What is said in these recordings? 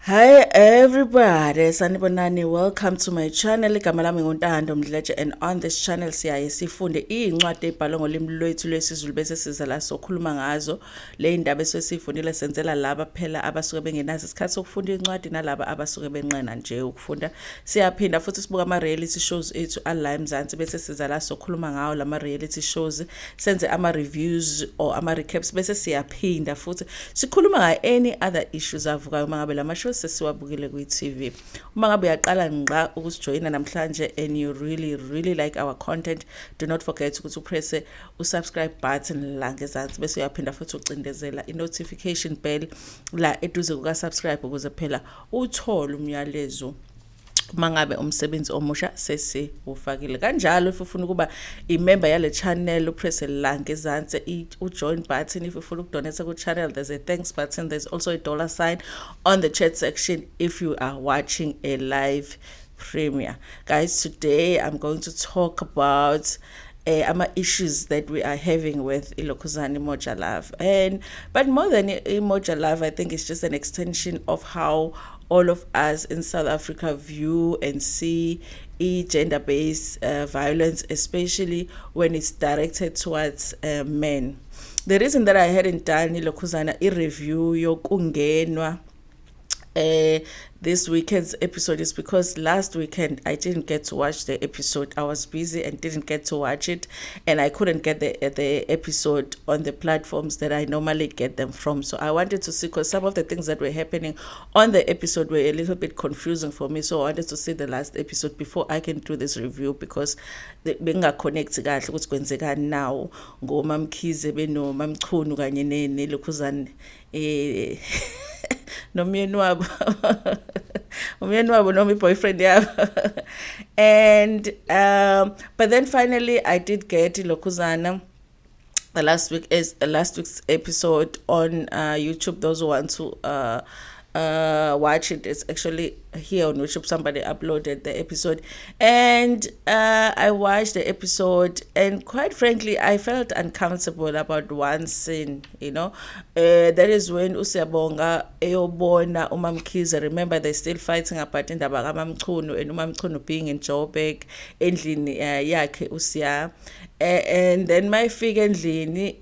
Hi everybody, sanibonani. Welcome to my channel. Igama lami nguNtando Mdletshe, and on this channel siyaye sifunde incwadi ebhalwe ngolimi lwethu lwesiZulu bese siza la sokhuluma ngazo. Le indaba esifundile senzela laba phela abasuke bengenazo isikhathi sokufunda incwadi nalaba abasuke benqena nje ukufunda. Siyaphinda futhi sibuka ama reality shows ethu ala eMzansi bese siza la sokhuluma ngawo lama reality shows, senze ama reviews or ama recaps bese siyaphinda futhi sikhuluma nga any other issues avukayo mangabe lama shows sesiwabukile kwi-TV. Uma ngabe uyaqala ngqa ukusijoyina namhlanje and you really like our content, do not forget ukuthi upress usubscribe button la ngezansi bese uyaphinda futhi ucindezela i-notification bell la eduze kuka-subscribe ukuze phela uthole umyalezo mangabe umsebenzi omusha sesiwufakile. Kanjalo if ufuna ukuba imember yale channel upress la ngezansi ujoin button. If ufuna ukudonate ku channel, there's a thanks button, there's also a dollar sign on the chat section if you are watching a live premiere. Guys, today I'm going to talk about issues that we are having with Ilokhuzana Moja Love, but more than Moja Love, I think it's just an extension of how all of us in South Africa view and see gender-based violence, especially when it's directed towards men. The reason that I hadn't done Ilokhuzana review yokungenwa this weekend's episode is because last weekend I didn't get to watch the episode. I was busy and didn't get to watch it, and I couldn't get the episode on the platforms that I normally get them from. So I wanted to see, because some of the things that were happening on the episode were a little bit confusing for me. So I wanted to see the last episode before I can do this review, because bengakhonnect kahle ukuthi kwenzeka now ngomamkhize benomamchunu kanye neLokhuzana nomyeni wabo no boyfriend yabo. And but then finally I did get Ilokhuzana last week's episode on YouTube. Those who want to watch it, it's actually here on YouTube. Somebody uploaded the episode, and I watched the episode, and quite frankly I felt uncomfortable about one scene. That is when uSiyabonga eyobona uMamkhize. Remember, they're still fighting about indaba kaMamchunu, and uMamchunu being in Joburg endlini yakhe uSiya, and then my figure endlini,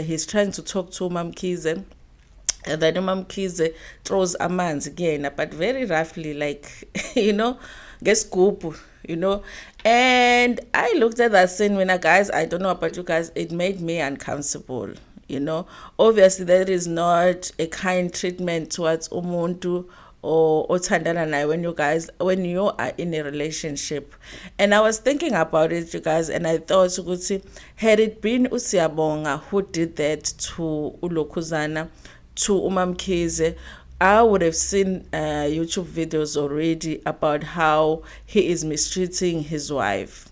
he's trying to talk to uMamkhize. And then uMamkhize throws amanzi again, but very roughly, like, ngesgubhu, And I looked at that scene when, guys, I don't know about you guys, it made me uncomfortable, Obviously, that is not a kind treatment towards umuntu or othandana naye when you are in a relationship. And I was thinking about it, you guys, and I thought, had it been uSiyabonga who did that to uLokhuzana, to uMamkhize, I would have seen YouTube videos already about how he is mistreating his wife.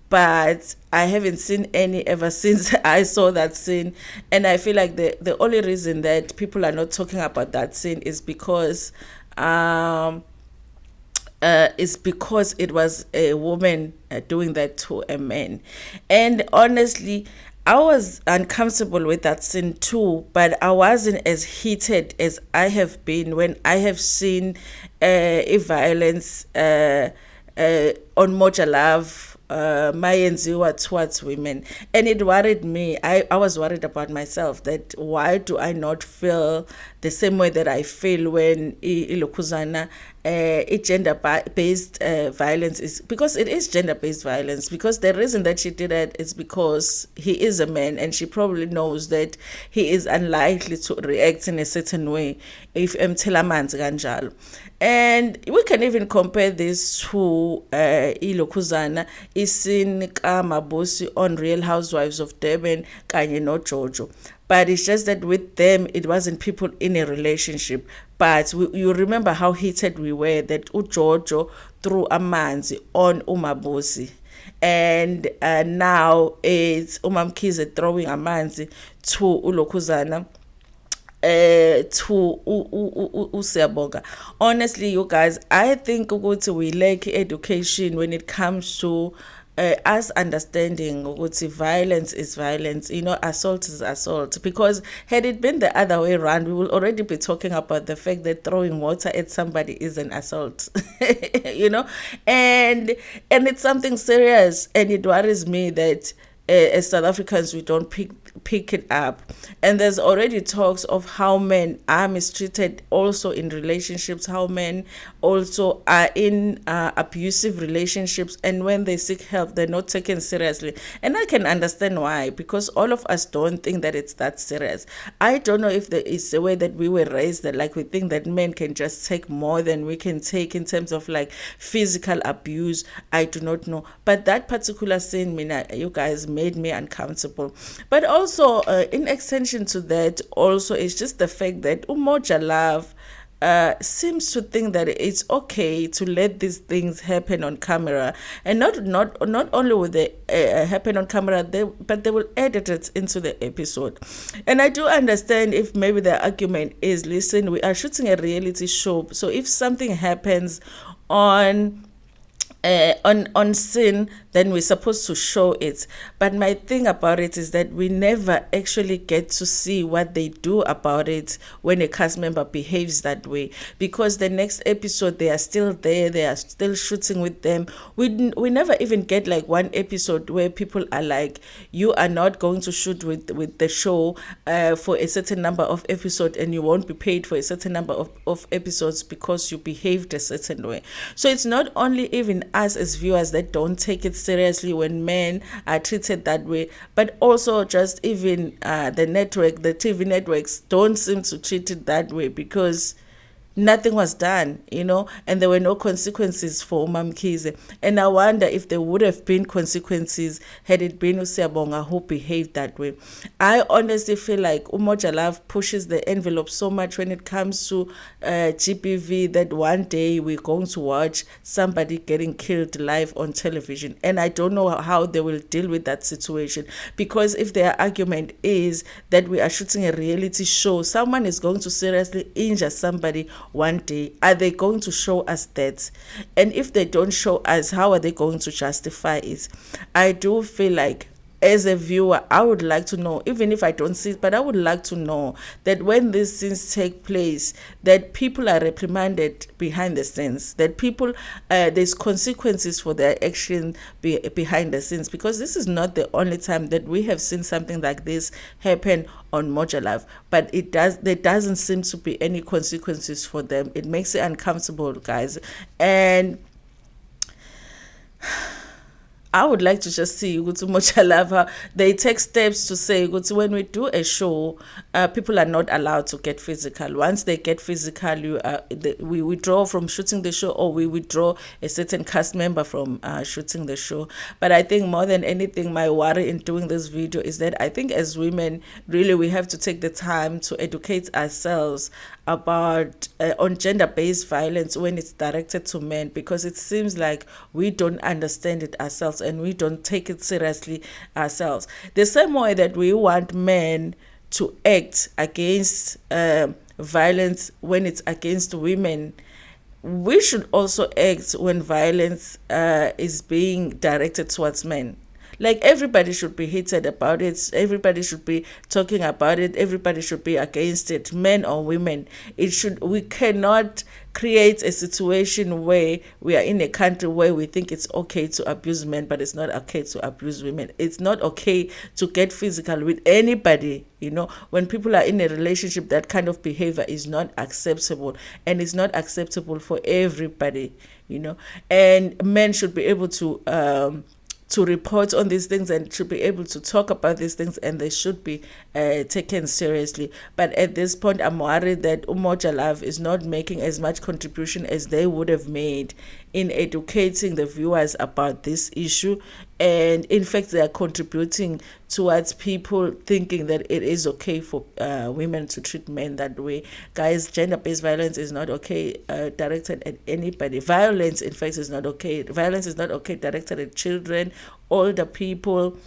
But I haven't seen any ever since I saw that scene. And I feel like the only reason that people are not talking about that scene is because it was a woman doing that to a man. And honestly, I was uncomfortable with that scene too, but I wasn't as heated as I have been when I have seen violence on Moja Love mayenziwa towards women. And it worried me. I was worried about myself, that why do I not feel the same way that I feel when Ilokhuzana gender-based violence is, because it is gender-based violence, because the reason that she did it is because he is a man, and she probably knows that he is unlikely to react in a certain way if emthelamanzi kanjalo. And we can even compare this to Ilokhuzana isin kaMabusi on Real Housewives of Durban kanye noJojo. But it's just that with them, it wasn't people in a relationship. But you remember how heated we were, that uJojo threw amanzi on uMabusi. And now it's uMamkhize throwing amanzi to uLokhuzana, to uSiyabonga. Honestly, you guys, I think we lack education when it comes to us understanding ukuthi violence is violence, assault is assault. Because had it been the other way around, we will already be talking about the fact that throwing water at somebody is an assault, and it's something serious, and it worries me that as South Africans we don't pick it up. And there's already talks of how men are mistreated also in relationships, how men also are in abusive relationships, and when they seek help they're not taken seriously. And I can understand why, because all of us don't think that it's that serious. I don't know if it's the way that we were raised, that like we think that men can just take more than we can take in terms of like physical abuse. I do not know, but that particular scene, you guys, made me uncomfortable. But also in extension to that, also it's just the fact that Moja Love seems to think that it's okay to let these things happen on camera, and not only will they happen on camera, but they will edit it into the episode. And I do understand if maybe the argument is, listen, we are shooting a reality show, so if something happens on scene, then we're supposed to show it. But my thing about it is that we never actually get to see what they do about it when a cast member behaves that way, because the next episode they are still there, they are still shooting with them. We never even get like one episode where people are like, you are not going to shoot with the show for a certain number of episodes, and you won't be paid for a certain number of episodes because you behaved a certain way. So it's not only even us as viewers that don't take it seriously when men are treated that way, but also just even the TV networks don't seem to treat it that way, because nothing was done, and there were no consequences for Umamkhize. And I wonder if there would have been consequences had it been Usiyabonga who behaved that way. I honestly feel like Moja Love pushes the envelope so much when it comes to GBV that one day we're going to watch somebody getting killed live on television. And I don't know how they will deal with that situation, because if their argument is that we are shooting a reality show, someone is going to seriously injure somebody one day, are they going to show us that? And if they don't show us, how are they going to justify it? I do feel like, as a viewer, I would like to know, even if I don't see it, but I would like to know that when these things take place, that people are reprimanded behind the scenes, that people, there's consequences for their action behind the scenes, because this is not the only time that we have seen something like this happen on Moja Love, but there doesn't seem to be any consequences for them. It makes it uncomfortable, guys. And I would like to just see Moja Love, they take steps to say when we do a show, people are not allowed to get physical. Once they get physical, we withdraw from shooting the show, or we withdraw a certain cast member from shooting the show. But I think more than anything, my worry in doing this video is that I think as women, really we have to take the time to educate ourselves about on gender-based violence when it's directed to men, because it seems like we don't understand it ourselves and we don't take it seriously ourselves. The same way that we want men to act against violence when it's against women, we should also act when violence is being directed towards men. Like, everybody should be heated about it. Everybody should be talking about it. Everybody should be against it, men or women. We cannot create a situation where we are in a country where we think it's okay to abuse men, but it's not okay to abuse women. It's not okay to get physical with anybody. When people are in a relationship, that kind of behavior is not acceptable, and it's not acceptable for everybody. And men should be able to report on these things and should be able to talk about these things, and they should be taken seriously. But at this point, I'm worried that Moja Love is not making as much contribution as they would have made in educating the viewers about this issue. And in fact, they are contributing towards people thinking that it is okay for women to treat men that way. Guys, gender-based violence is not okay directed at anybody. Violence, in fact, is not okay. Violence is not okay directed at children, older people,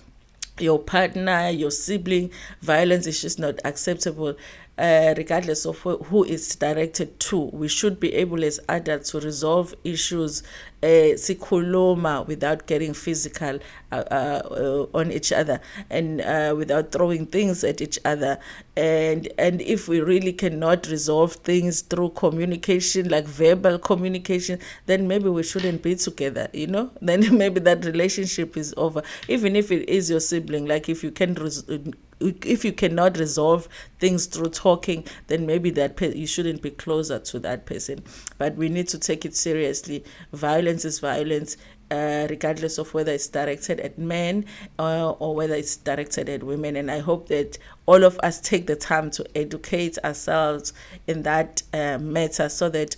your partner, your sibling. Violence is just not acceptable. regardless of who it's directed to. We should be able as adults to resolve issues sikhuluma without getting physical on each other, and without throwing things at each other. And if we really cannot resolve things through communication, like verbal communication, then maybe we shouldn't be together, then maybe that relationship is over. Even if it is your sibling, like if you cannot resolve things through talking, then maybe you shouldn't be closer to that person. But we need to take it seriously. Violence is violence, regardless of whether it's directed at men or whether it's directed at women. And I hope that all of us take the time to educate ourselves in that matter, so that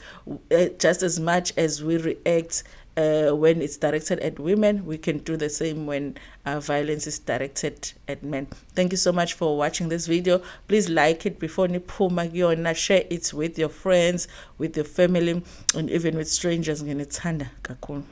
just as much as we react when it's directed at women, we can do the same when violence is directed at men. Thank you so much for watching this video. Please like it before niphuma kuyona, share it with your friends, with your family, and even with strangers. Nginethanda kakhulu.